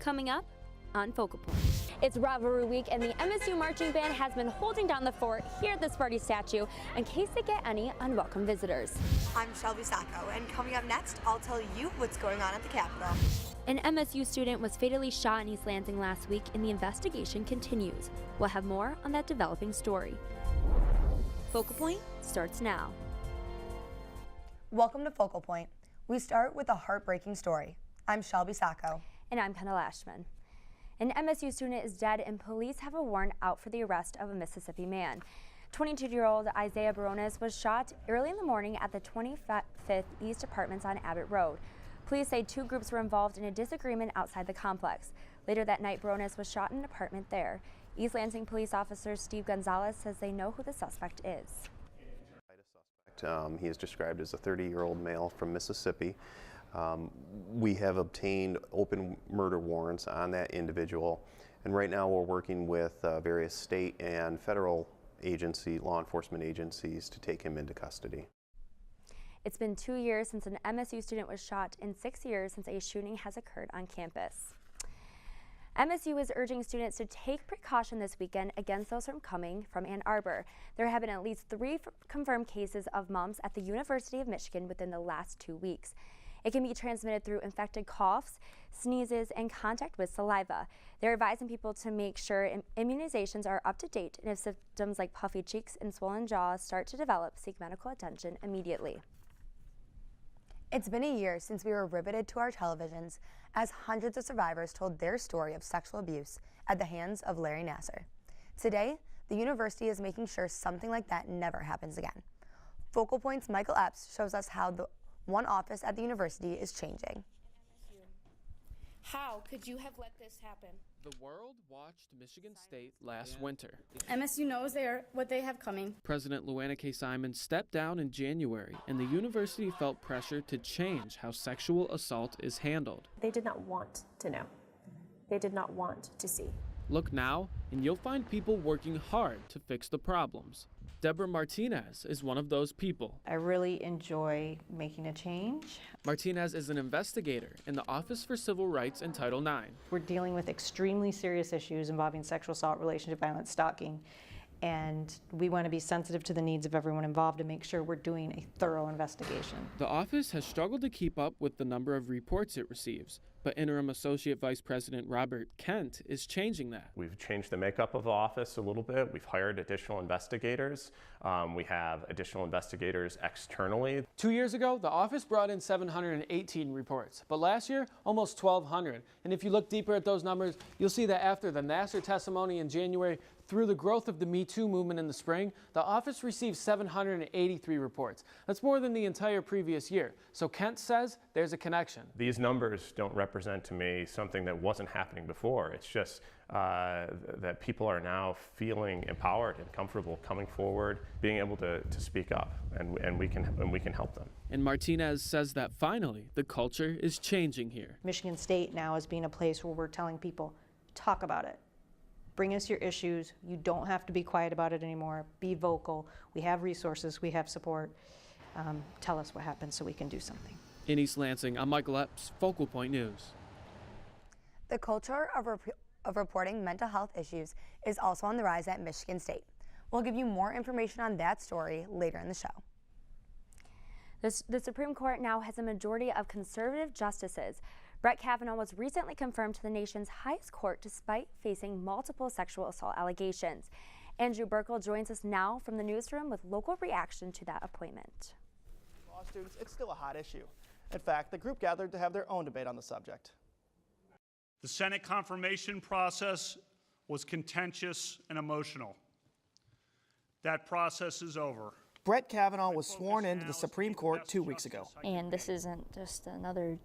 Coming up on Focal Point. It's Rivalry Week, and the MSU Marching Band has been holding down the fort here at the Sparty statue in case they get any unwelcome visitors. I'm Shelby Sacco, and coming up next, I'll tell you what's going on at the Capitol. An MSU student was fatally shot in East Lansing last week, and the investigation continues. We'll have more on that developing story. Focal Point starts now. Welcome to Focal Point. We start with a heartbreaking story. I'm Shelby Sacco. And I'm Kendall Ashman. An MSU student is dead, and police have a warrant out for the arrest of a Mississippi man. 22-year-old Isaiah Barones was shot early in the morning at the 25th East Apartments on Abbott Road. Police say two groups were involved in a disagreement outside the complex. Later that night, Barones was shot in an apartment there. East Lansing police officer Steve Gonzalez says they know who the suspect is. He is described as a 30-year-old male from Mississippi. We have obtained open murder warrants on that individual, and right now we're working with various state and federal law enforcement agencies to take him into custody. It's been 2 years since an MSU student was shot and 6 years since a shooting has occurred on campus. MSU is urging students to take precaution this weekend against those coming from Ann Arbor. There have been at least 3 confirmed cases of mumps at the University of Michigan within the last 2 weeks. It can be transmitted through infected coughs, sneezes, and contact with saliva. They're advising people to make sure immunizations are up to date, and if symptoms like puffy cheeks and swollen jaws start to develop, seek medical attention immediately. It's been a year since we were riveted to our televisions as hundreds of survivors told their story of sexual abuse at the hands of Larry Nassar. Today, the university is making sure something like that never happens again. Focal Point's Michael Epps shows us how the one office at the university is changing. How could you have let this happen? The world watched Michigan State last winter. MSU knows what they have coming. President Luana K. Simon stepped down in January, and the university felt pressure to change how sexual assault is handled. They did not want to know. They did not want to see. Look now, and you'll find people working hard to fix the problems. Deborah Martinez is one of those people. I really enjoy making a change. Martinez is an investigator in the Office for Civil Rights in Title IX. We're dealing with extremely serious issues involving sexual assault, relationship violence, stalking, and we want to be sensitive to the needs of everyone involved and make sure we're doing a thorough investigation. The office has struggled to keep up with the number of reports it receives, but Interim Associate Vice President Robert Kent is changing that. We've changed the makeup of the office a little bit. We've hired additional investigators. We have additional investigators externally. 2 years ago, the office brought in 718 reports, but last year, almost 1,200. And if you look deeper at those numbers, you'll see that after the Nassar testimony in January, through the growth of the Me Too movement in the spring, the office received 783 reports. That's more than the entire previous year. So Kent says there's a connection. These numbers don't represent to me something that wasn't happening before. It's just that people are now feeling empowered and comfortable coming forward, being able to speak up, and we can help them. And Martinez says that finally the culture is changing here. Michigan State now is being a place where we're telling people, talk about it. Bring us your issues. You don't have to be quiet about it anymore. Be vocal. We have resources. We have support. Tell us what happened so we can do something. In East Lansing, I'm Michael Epps, Focal Point News. The culture of reporting mental health issues is also on the rise at Michigan State. We'll give you more information on that story later in the show. The Supreme Court now has a majority of conservative justices. Brett Kavanaugh was recently confirmed to the nation's highest court despite facing multiple sexual assault allegations. Andrew Burkle joins us now from the newsroom with local reaction to that appointment. Law students, it's still a hot issue. In fact, the group gathered to have their own debate on the subject. The Senate confirmation process was contentious and emotional. That process is over. Brett Kavanaugh was sworn into the Supreme Court 2 weeks ago. And this isn't just another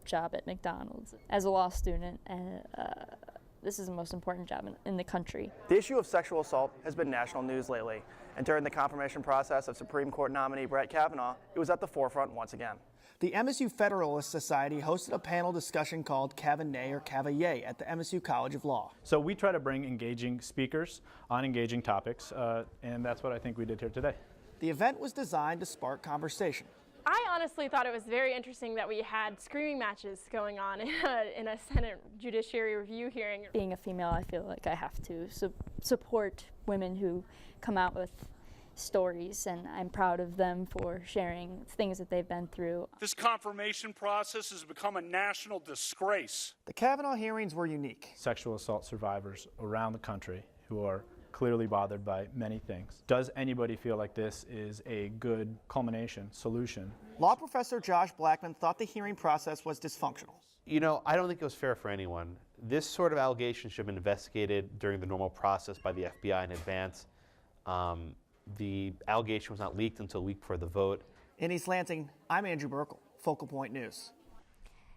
job at McDonald's. As a law student, this is the most important job in the country. The issue of sexual assault has been national news lately, and during the confirmation process of Supreme Court nominee Brett Kavanaugh, it was at the forefront once again. The MSU Federalist Society hosted a panel discussion called Cavanay or Cavalier at the MSU College of Law. So we try to bring engaging speakers on engaging topics, and that's what I think we did here today. The event was designed to spark conversation. I honestly thought it was very interesting that we had screaming matches going on in a Senate Judiciary Review hearing. Being a female, I feel like I have to support women who come out with stories, and I'm proud of them for sharing things that they've been through. This confirmation process has become a national disgrace. The Kavanaugh hearings were unique. Sexual assault survivors around the country who are clearly bothered by many things. Does anybody feel like this is a good culmination, solution? Law professor Josh Blackman thought the hearing process was dysfunctional. You know, I don't think it was fair for anyone. This sort of allegation should have been investigated during the normal process by the FBI in advance. The allegation was not leaked until a week before the vote. In East Lansing, I'm Andrew Burkle, Focal Point News.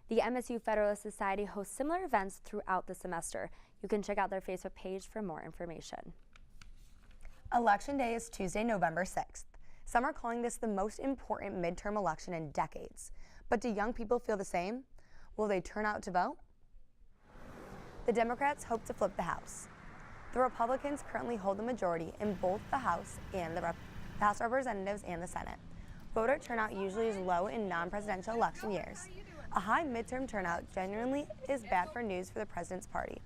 The MSU Federalist Society hosts similar events throughout the semester. You can check out their Facebook page for more information. Election Day is Tuesday, November 6th. Some are calling this the most important midterm election in decades. But do young people feel the same? Will they turn out to vote? The Democrats hope to flip the House. The Republicans currently hold the majority in both the House and the House of Representatives and the Senate. Voter turnout usually is low in non-presidential election years. A high midterm turnout genuinely is bad for news for the president's party.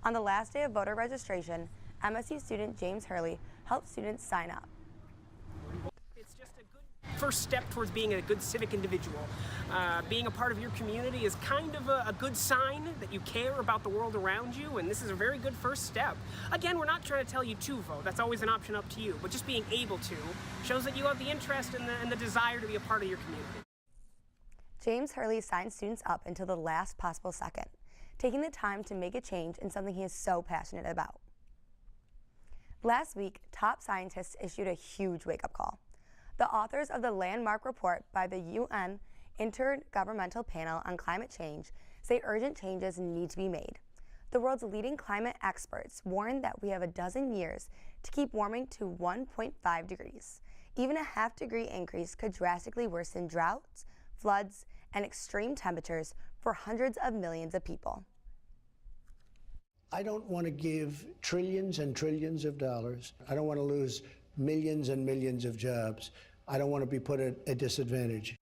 On the last day of voter registration, MSU student James Hurley helped students sign up. It's just a good first step towards being a good civic individual. Being a part of your community is kind of a good sign that you care about the world around you, and this is a very good first step. Again, we're not trying to tell you to vote. That's always an option up to you, but just being able to shows that you have the interest and the desire to be a part of your community. James Hurley signed students up until the last possible second, taking the time to make a change in something he is so passionate about. Last week, top scientists issued a huge wake-up call. The authors of the landmark report by the UN Intergovernmental Panel on Climate Change say urgent changes need to be made. The world's leading climate experts warn that we have a dozen years to keep warming to 1.5 degrees. Even a half-degree increase could drastically worsen droughts, floods, and extreme temperatures for hundreds of millions of people. I don't want to give trillions and trillions of dollars. I don't want to lose millions and millions of jobs. I don't want to be put at a disadvantage.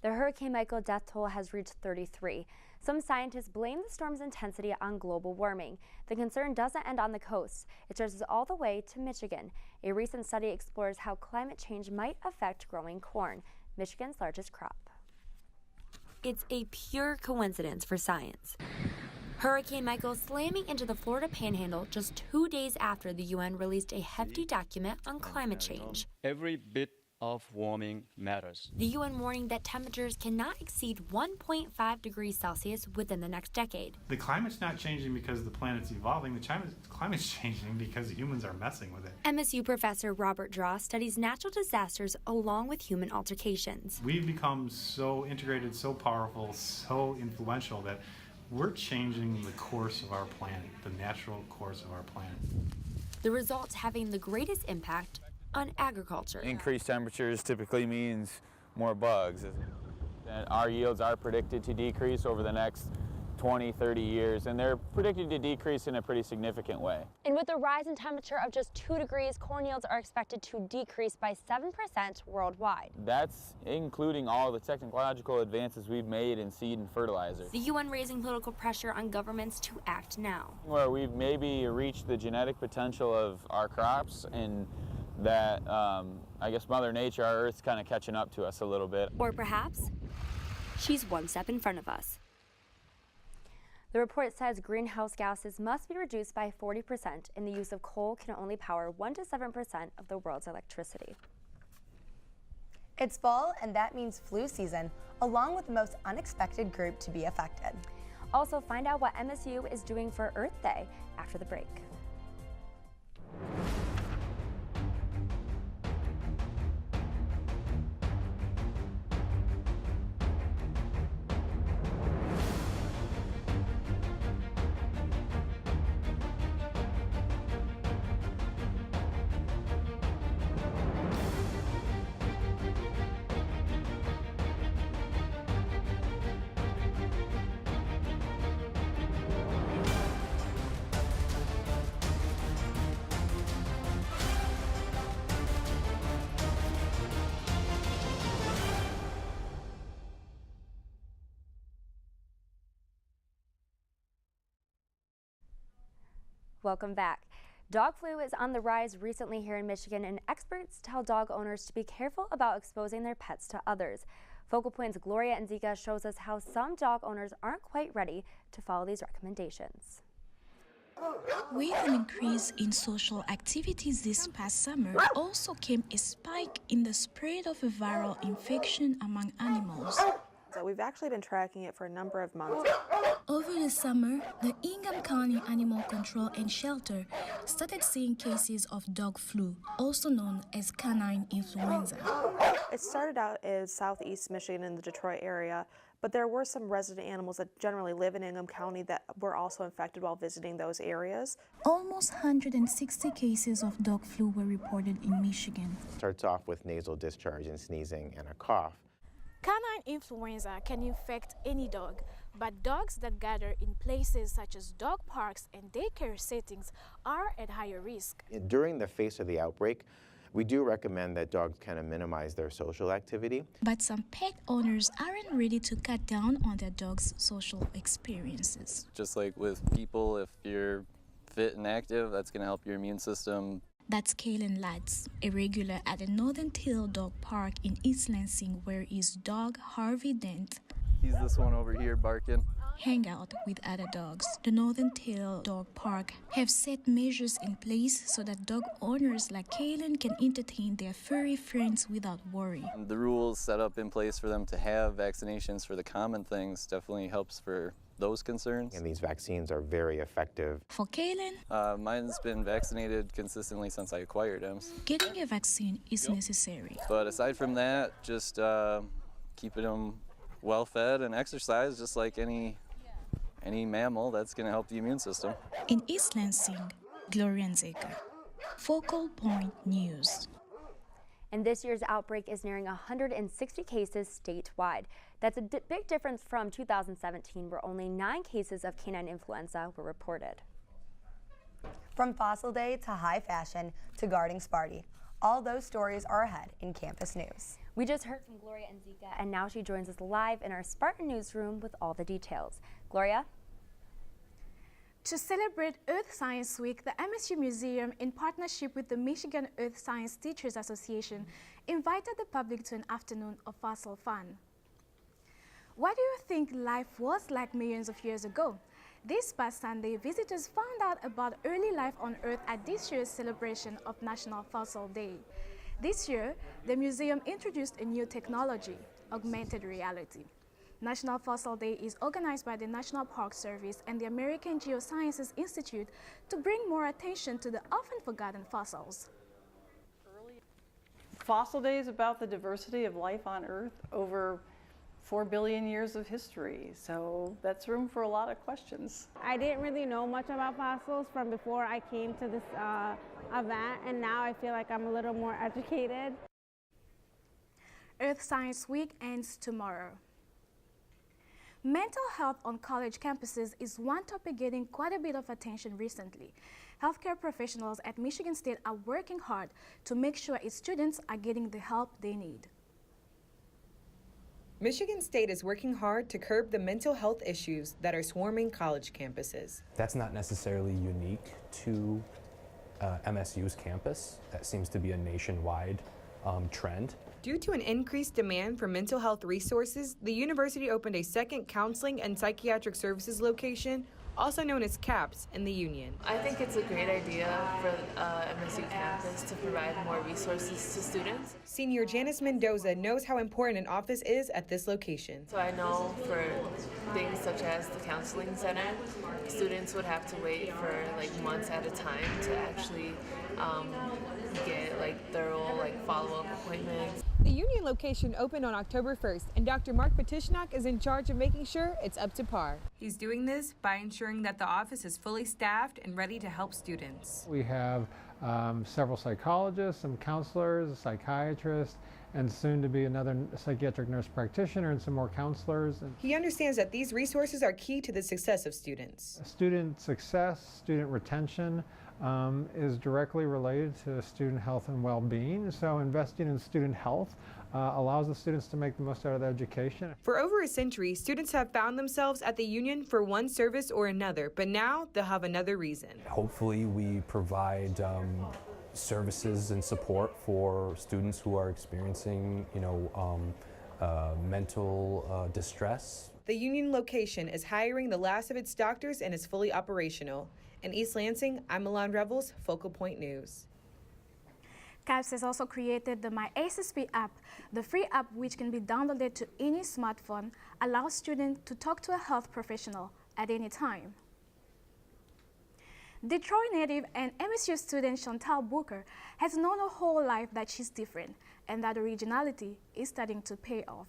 The Hurricane Michael death toll has reached 33. Some scientists blame the storm's intensity on global warming. The concern doesn't end on the coast. It stretches all the way to Michigan. A recent study explores how climate change might affect growing corn, Michigan's largest crop. It's a pure coincidence for science. Hurricane Michael slamming into the Florida Panhandle just 2 days after the UN released a hefty document on climate change. Every bit of warming matters. The UN warning that temperatures cannot exceed 1.5 degrees Celsius within the next decade. The climate's not changing because the planet's evolving. The climate's changing because humans are messing with it. MSU professor Robert Draw studies natural disasters along with human altercations. We've become so integrated, so powerful, so influential that we're changing the course of our planet, the natural course of our planet. The results having the greatest impact on agriculture. Increased temperatures typically means more bugs. And our yields are predicted to decrease over the next 20, 30 years, and they're predicted to decrease in a pretty significant way. And with a rise in temperature of just 2 degrees, corn yields are expected to decrease by 7% worldwide. That's including all the technological advances we've made in seed and fertilizer. The UN raising political pressure on governments to act now. Where we've maybe reached the genetic potential of our crops, and that, I guess Mother Nature, our Earth's kind of catching up to us a little bit. Or perhaps she's one step in front of us. The report says greenhouse gases must be reduced by 40%, and the use of coal can only power 1 to 7% of the world's electricity. It's fall, and that means flu season, along with the most unexpected group to be affected. Also, find out what MSU is doing for Earth Day after the break. Welcome back. Dog flu is on the rise recently here in Michigan, and experts tell dog owners to be careful about exposing their pets to others. Focal Point's Gloria and Zika shows us how some dog owners aren't quite ready to follow these recommendations. With an increase in social activities this past summer, also came a spike in the spread of a viral infection among animals. So we've actually been tracking it for a number of months. Over the summer, the Ingham County Animal Control and Shelter started seeing cases of dog flu, also known as canine influenza. It started out as southeast Michigan in the Detroit area, but there were some resident animals that generally live in Ingham County that were also infected while visiting those areas. Almost 160 cases of dog flu were reported in Michigan. Starts off with nasal discharge and sneezing and a cough. Canine influenza can infect any dog, but dogs that gather in places such as dog parks and daycare settings are at higher risk. During the phase of the outbreak, we do recommend that dogs kind of minimize their social activity. But some pet owners aren't ready to cut down on their dog's social experiences. Just like with people, if you're fit and active, that's going to help your immune system. That's Kaylin Latz, a regular at the Northern Tail Dog Park in East Lansing, where his dog Harvey Dent He's this one over here barking. hang out with other dogs. The Northern Tail Dog Park have set measures in place so that dog owners like Kaylin can entertain their furry friends without worry. The rules set up in place for them to have vaccinations for the common things definitely helps for those concerns. And these vaccines are very effective. For Kaylin, mine's been vaccinated consistently since I acquired him. getting a vaccine is necessary. But aside from that, just keeping them well fed and exercise, just like any mammal. That's going to help the immune system. In East Lansing, Gloria and Zika, Focal Point News. And this year's outbreak is nearing 160 cases statewide. That's a big difference from 2017, where only 9 cases of canine influenza were reported. From Fossil Day to high fashion to guarding Sparty, all those stories are ahead in campus news. We just heard from Gloria and Zika, and now she joins us live in our Spartan newsroom with all the details. Gloria? To celebrate Earth Science Week, the MSU Museum, in partnership with the Michigan Earth Science Teachers Association, invited the public to an afternoon of fossil fun. What do you think life was like millions of years ago? This past Sunday, visitors found out about early life on Earth at this year's celebration of National Fossil Day. This year, the museum introduced a new technology, augmented reality. National Fossil Day is organized by the National Park Service and the American Geosciences Institute to bring more attention to the often forgotten fossils. Fossil Day is about the diversity of life on Earth over 4 billion years of history, so that's room for a lot of questions. I didn't really know much about fossils from before I came to this event, and now I feel like I'm a little more educated. Earth Science Week ends tomorrow. Mental health on college campuses is one topic getting quite a bit of attention recently. Healthcare professionals at Michigan State are working hard to make sure its students are getting the help they need. Michigan State is working hard to curb the mental health issues that are swarming college campuses. That's not necessarily unique to MSU's campus. That seems to be a nationwide trend. Due to an increased demand for mental health resources, the university opened a second counseling and psychiatric services location, also known as CAPS, in the Union. I think it's a great idea for MSU campus to provide more resources to students. Senior Janice Mendoza knows how important an office is at this location. So I know for things such as the counseling center, students would have to wait for months at a time to actually get thorough follow-up appointments. The Union location opened on October 1st, and Dr. Mark Petishnak is in charge of making sure it's up to par. He's doing this by ensuring that the office is fully staffed and ready to help students. We have several psychologists, some counselors, a psychiatrist, and soon to be another psychiatric nurse practitioner and some more counselors. He understands that these resources are key to the success of students. Student success, student retention is directly related to student health and well-being. So investing in student health allows the students to make the most out of their education. For over a century, students have found themselves at the union for one service or another, but now they'll have another reason. Hopefully we provide services and support for students who are experiencing, mental distress. The union location is hiring the last of its doctors and is fully operational. In East Lansing, I'm Milan Revels, Focal Point News. CAPS has also created the My ACSP app. The free app, which can be downloaded to any smartphone, allows students to talk to a health professional at any time. Detroit native and MSU student Chantal Booker has known her whole life that she's different and that originality is starting to pay off.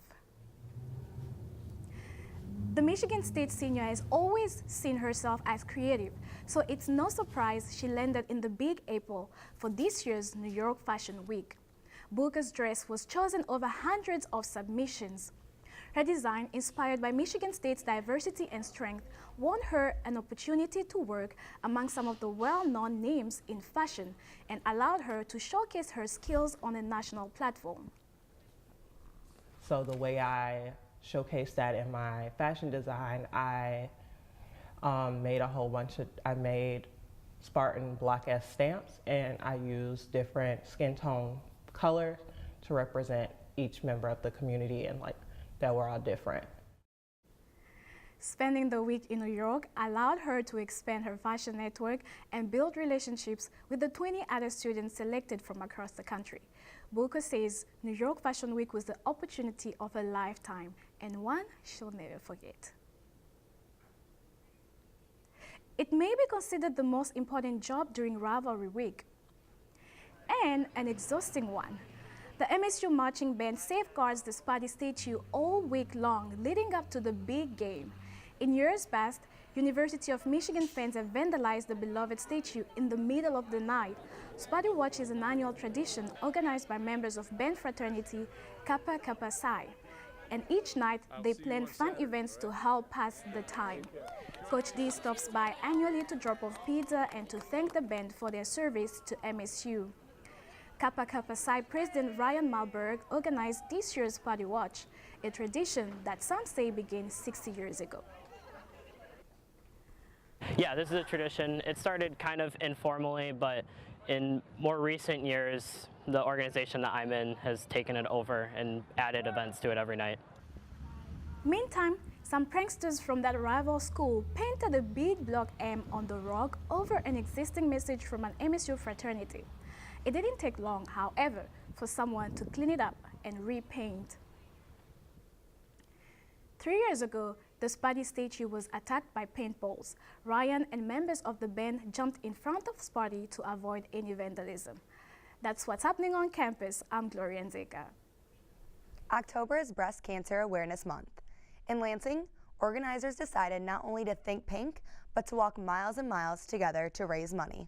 The Michigan State senior has always seen herself as creative, so it's no surprise she landed in the Big Apple for this year's New York Fashion Week. Booker's dress was chosen over hundreds of submissions. Her design, inspired by Michigan State's diversity and strength, won her an opportunity to work among some of the well-known names in fashion and allowed her to showcase her skills on a national platform. So the way I showcased that in my fashion design, I made a whole bunch of, I made Spartan Block S stamps, and I used different skin tone colors to represent each member of the community, and that we're all different. Spending the week in New York allowed her to expand her fashion network and build relationships with the 20 other students selected from across the country. Booker says New York Fashion Week was the opportunity of a lifetime and one she'll never forget. It may be considered the most important job during Rivalry Week, and an exhausting one. The MSU marching band safeguards the Sparty statue all week long, leading up to the big game. In years past, University of Michigan fans have vandalized the beloved statue in the middle of the night. Sparty Watch is an annual tradition organized by members of band fraternity Kappa Kappa Psi. And each night, they plan fun events to help pass the time. Coach D stops by annually to drop off pizza and to thank the band for their service to MSU. Kappa Kappa Psi President Ryan Malberg organized this year's Sparty Watch, a tradition that some say began 60 years ago. Yeah, this is a tradition. It started kind of informally, but in more recent years, the organization that I'm in has taken it over and added events to it every night. Meantime, some pranksters from that rival school painted a big block M on the rock over an existing message from an MSU fraternity. It didn't take long, however, for someone to clean it up and repaint. 3 years ago, the Sparty statue was attacked by paintballs. Ryan and members of the band jumped in front of Sparty to avoid any vandalism. That's what's happening on campus. I'm Gloria Nzeka. October is Breast Cancer Awareness Month. In Lansing, organizers decided not only to think pink, but to walk miles and miles together to raise money.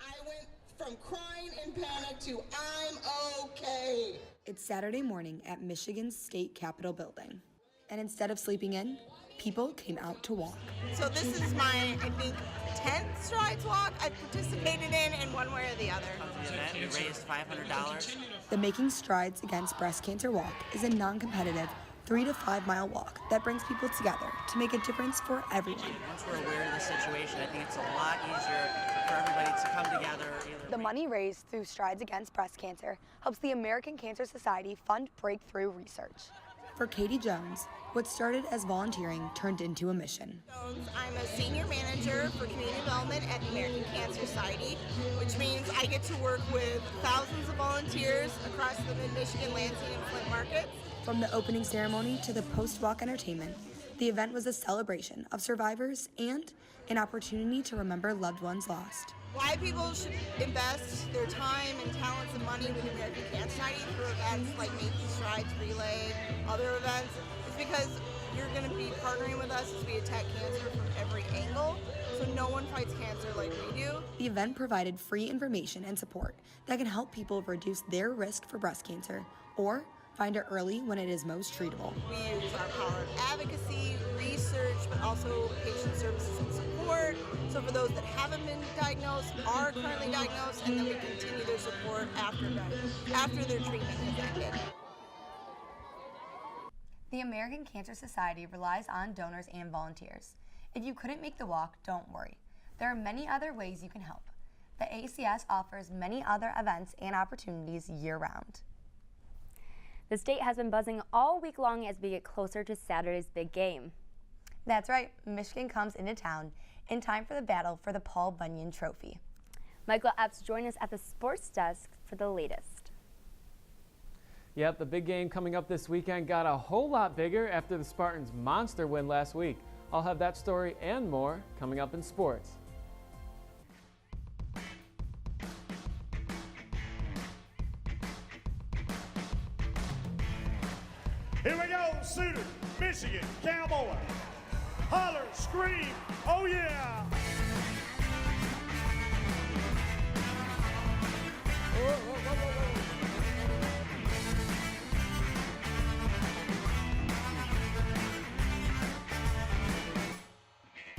I went from crying in panic to I'm okay. It's Saturday morning at Michigan's State Capitol building. And instead of sleeping in, people came out to walk. So this is my, I think, 10th Strides walk I've participated in one way or the other. The event, we raised $500. The Making Strides Against Breast Cancer Walk is a non-competitive 3 to 5 mile walk that brings people together to make a difference for everyone. Once we're aware of the situation, I think it's a lot easier for everybody to come together. The money raised through Strides Against Breast Cancer helps the American Cancer Society fund breakthrough research. For Katie Jones, what started as volunteering turned into a mission. I'm a senior manager for community development at the American Cancer Society, which means I get to work with thousands of volunteers across the mid-Michigan, Lansing, and Flint markets. From the opening ceremony to the post-walk entertainment, the event was a celebration of survivors and an opportunity to remember loved ones lost. Why people should invest their time and talents and money with the American Cancer Society for events like Making Strides Relay, other events, is because you're going to be partnering with us as we attack cancer from every angle, so no one fights cancer like we do. The event provided free information and support that can help people reduce their risk for breast cancer or find it early when it is most treatable. We use our power of advocacy, research, but also patient services and support So for those that haven't been diagnosed, are currently diagnosed, and then we continue their support after their treatment has ended. The American Cancer Society relies on donors and volunteers. If you couldn't make the walk, don't worry. There are many other ways you can help. The ACS offers many other events and opportunities year-round. The state has been buzzing all week long as we get closer to Saturday's big game. That's right, Michigan comes into town in time for the battle for the Paul Bunyan Trophy. Michael Epps joined us at the sports desk for the latest. Yep, the big game coming up this weekend got a whole lot bigger after the Spartans' monster win last week. I'll have that story and more coming up in sports. Here we go, Suitor, Michigan, Cowboy. Holler, scream, oh yeah! Whoa, whoa, whoa, whoa, whoa.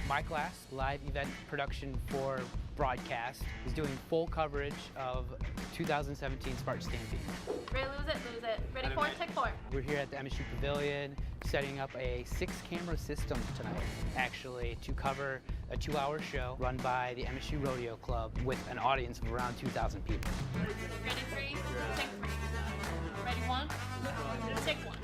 My class, live event production for broadcast, is doing full coverage of 2017 Spartan Stampede. Ready, lose it. Ready for it, take 4. We're here at the MSU Pavilion setting up a 6-camera system tonight, actually, to cover a 2-hour show run by the MSU Rodeo Club with an audience of around 2,000 people. Ready, 3, take 3. Ready, 1, take 1.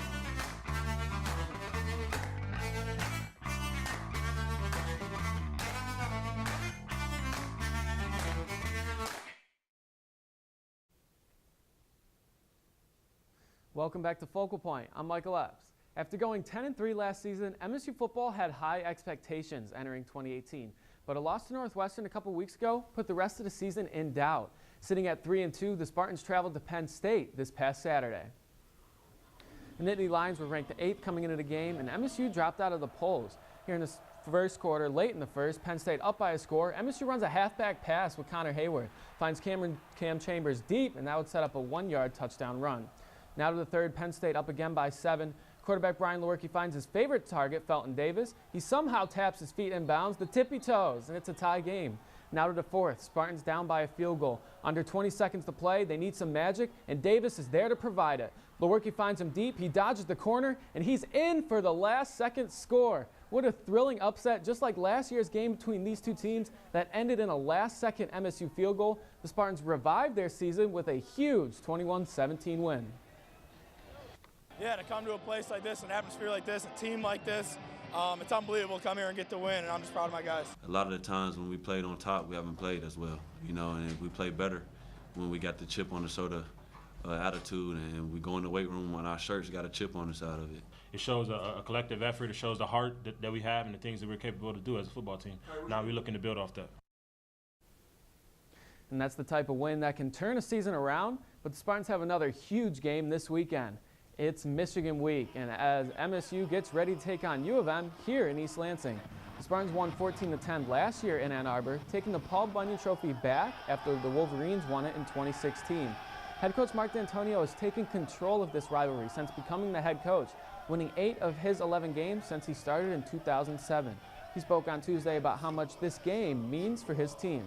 Welcome back to Focal Point. I'm Michael Epps. After going 10-3 last season, MSU football had high expectations entering 2018, but a loss to Northwestern a couple weeks ago put the rest of the season in doubt. Sitting at 3-2, the Spartans traveled to Penn State this past Saturday. The Nittany Lions were ranked 8th coming into the game, and MSU dropped out of the polls. Here in the first quarter, late in the first, Penn State up by a score. MSU runs a halfback pass with Connor Hayward, finds Cam Chambers deep, and that would set up a 1-yard touchdown run. Now to the third, Penn State up again by 7. Quarterback Brian Lewerke finds his favorite target, Felton Davis. He somehow taps his feet inbounds, the tippy toes, and it's a tie game. Now to the fourth, Spartans down by a field goal. Under 20 seconds to play, they need some magic, and Davis is there to provide it. Lewerke finds him deep, he dodges the corner, and he's in for the last-second score. What a thrilling upset, just like last year's game between these two teams that ended in a last-second MSU field goal. The Spartans revived their season with a huge 21-17 win. Yeah, to come to a place like this, an atmosphere like this, a team like this, it's unbelievable to come here and get the win, and I'm just proud of my guys. A lot of the times when we played on top, we haven't played as well, you know, and we play better when we got the chip on the shoulder attitude, and we go in the weight room when our shirts got a chip on the side of it. It shows a collective effort. It shows the heart that we have and the things that we're capable to do as a football team. Now we're looking to build off that. And that's the type of win that can turn a season around, but the Spartans have another huge game this weekend. It's Michigan week, and as MSU gets ready to take on U of M here in East Lansing. The Spartans won 14-10 last year in Ann Arbor, taking the Paul Bunyan Trophy back after the Wolverines won it in 2016. Head coach Mark D'Antonio has taken control of this rivalry since becoming the head coach, winning 8 of his 11 games since he started in 2007. He spoke on Tuesday about how much this game means for his team.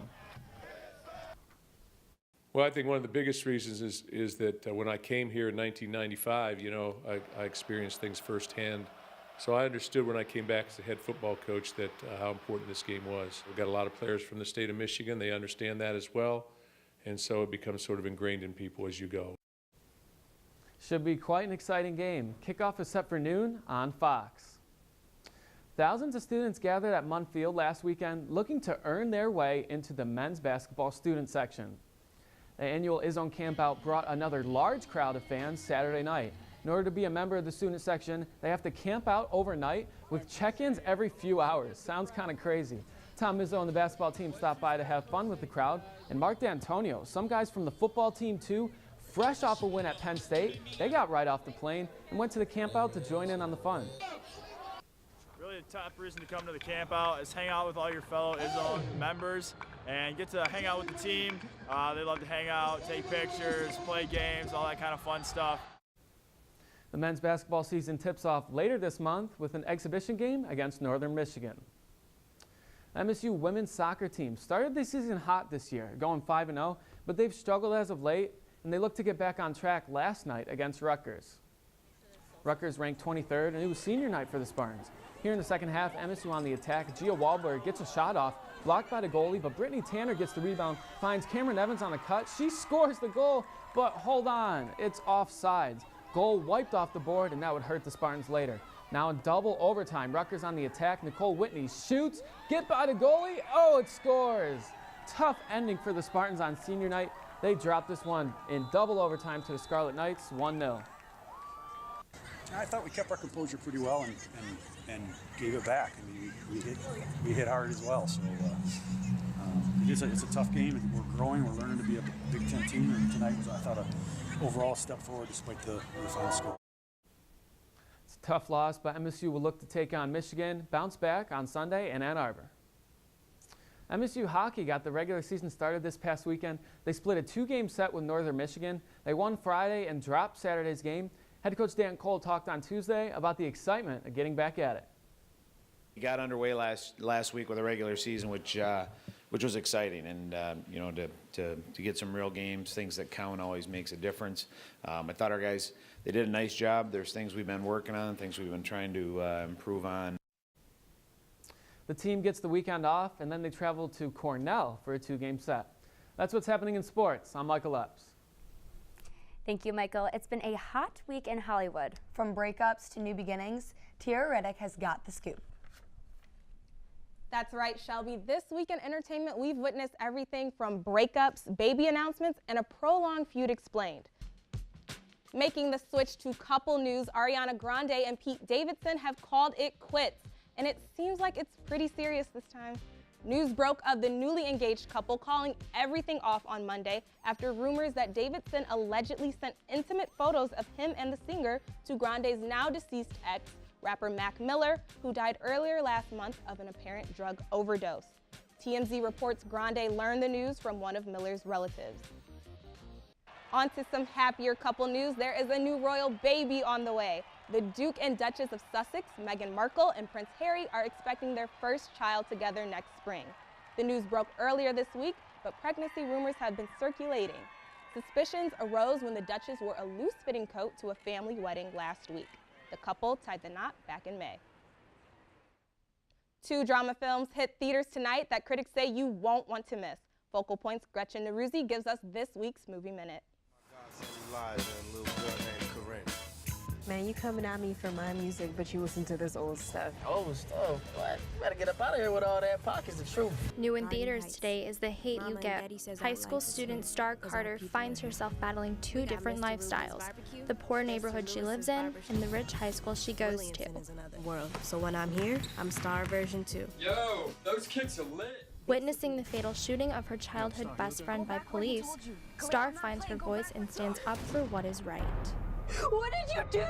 Well, I think one of the biggest reasons is that when I came here in 1995, you know, I experienced things firsthand. So I understood when I came back as the head football coach that how important this game was. We've got a lot of players from the state of Michigan. They understand that as well. And so it becomes sort of ingrained in people as you go. Should be quite an exciting game. Kickoff is set for noon on Fox. Thousands of students gathered at Munn Field last weekend looking to earn their way into the men's basketball student section. The annual Izzone Campout brought another large crowd of fans Saturday night. In order to be a member of the student section, they have to camp out overnight with check-ins every few hours. Sounds kind of crazy. Tom Izzo and the basketball team stopped by to have fun with the crowd. And Mark D'Antonio, some guys from the football team too, fresh off a win at Penn State, they got right off the plane and went to the campout to join in on the fun. Really the top reason to come to the camp out is hang out with all your fellow Izzone members and get to hang out with the team. They love to hang out, take pictures, play games, all that kind of fun stuff. The men's basketball season tips off later this month with an exhibition game against Northern Michigan. MSU women's soccer team started the season hot this year, going 5-0, but they've struggled as of late, and they look to get back on track last night against Rutgers. Rutgers ranked 23rd, and it was senior night for the Spartans. Here in the second half, MSU on the attack. Gia Wahlberg gets a shot off, blocked by the goalie, but Brittany Tanner gets the rebound, finds Cameron Evans on a cut. She scores the goal, but hold on, it's offsides. Goal wiped off the board, and that would hurt the Spartans later. Now in double overtime, Rutgers on the attack. Nicole Whitney shoots, get by the goalie, oh, it scores. Tough ending for the Spartans on senior night. They dropped this one in double overtime to the Scarlet Knights, 1-0. I thought we kept our composure pretty well and gave it back. I mean, we hit hard as well. So it's a tough game. We're growing. We're learning to be a Big Ten team. And tonight was, I thought, an overall step forward despite the final score. It's a tough loss, but MSU will look to take on Michigan, bounce back on Sunday in Ann Arbor. MSU hockey got the regular season started this past weekend. They split a 2-game set with Northern Michigan. They won Friday and dropped Saturday's game. Head coach Dan Cole talked on Tuesday about the excitement of getting back at it. We got underway last week with a regular season, which was exciting, and you know, to get some real games, things that count, always makes a difference. I thought our guys, they did a nice job. There's things we've been working on, things we've been trying to improve on. The team gets the weekend off, and then they travel to Cornell for a 2-game set. That's what's happening in sports. I'm Michael Epps. Thank you, Michael. It's been a hot week in Hollywood. From breakups to new beginnings, Tiara Riddick has got the scoop. That's right, Shelby. This week in entertainment, we've witnessed everything from breakups, baby announcements, and a prolonged feud explained. Making the switch to couple news, Ariana Grande and Pete Davidson have called it quits, and it seems like it's pretty serious this time. News broke of the newly engaged couple calling everything off on Monday after rumors that Davidson allegedly sent intimate photos of him and the singer to Grande's now deceased ex, rapper Mac Miller, who died earlier last month of an apparent drug overdose. TMZ reports Grande learned the news from one of Miller's relatives. On to some happier couple news. There is a new royal baby on the way. The Duke and Duchess of Sussex, Meghan Markle, and Prince Harry are expecting their first child together next spring. The news broke earlier this week, but pregnancy rumors have been circulating. Suspicions arose when the Duchess wore a loose-fitting coat to a family wedding last week. The couple tied the knot back in May. 2 drama films hit theaters tonight that critics say you won't want to miss. Focal Point's Gretchen Neruzzi gives us this week's Movie Minute. Man, you coming at me for my music, but you listen to this old stuff. Old stuff? What? You better get up out of here with all that. Pocket's the truth. New in theaters today is The Hate You Get. High school student Star Carter finds herself battling 2 different lifestyles. The poor neighborhood she lives in and the rich high school she goes to. World. So when I'm here, I'm Star version 2. Yo, those kids are lit. Witnessing the fatal shooting of her childhood best friend by police, Star finds her voice and stands up for what is right. What did you do?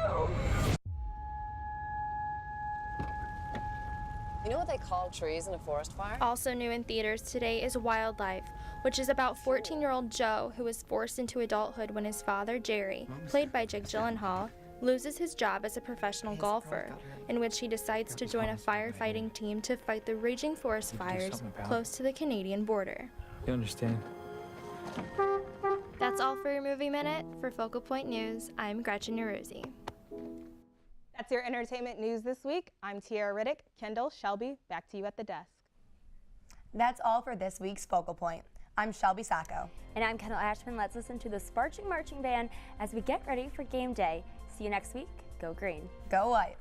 You know what they call trees in a forest fire? Also new in theaters today is Wildlife, which is about 14-year-old Joe, who was forced into adulthood when his father, Jerry, played by Jake Gyllenhaal, loses his job as a professional golfer, in which he decides to join a firefighting team to fight the raging forest fires close to the Canadian border. You understand? That's all for your Movie Minute. For Focal Point News, I'm Gretchen Neruzzi. That's your entertainment news this week. I'm Tiara Riddick. Kendall, Shelby, back to you at the desk. That's all for this week's Focal Point. I'm Shelby Sacco. And I'm Kendall Ashman. Let's listen to the Sparching Marching Band as we get ready for game day. See you next week. Go Green. Go White.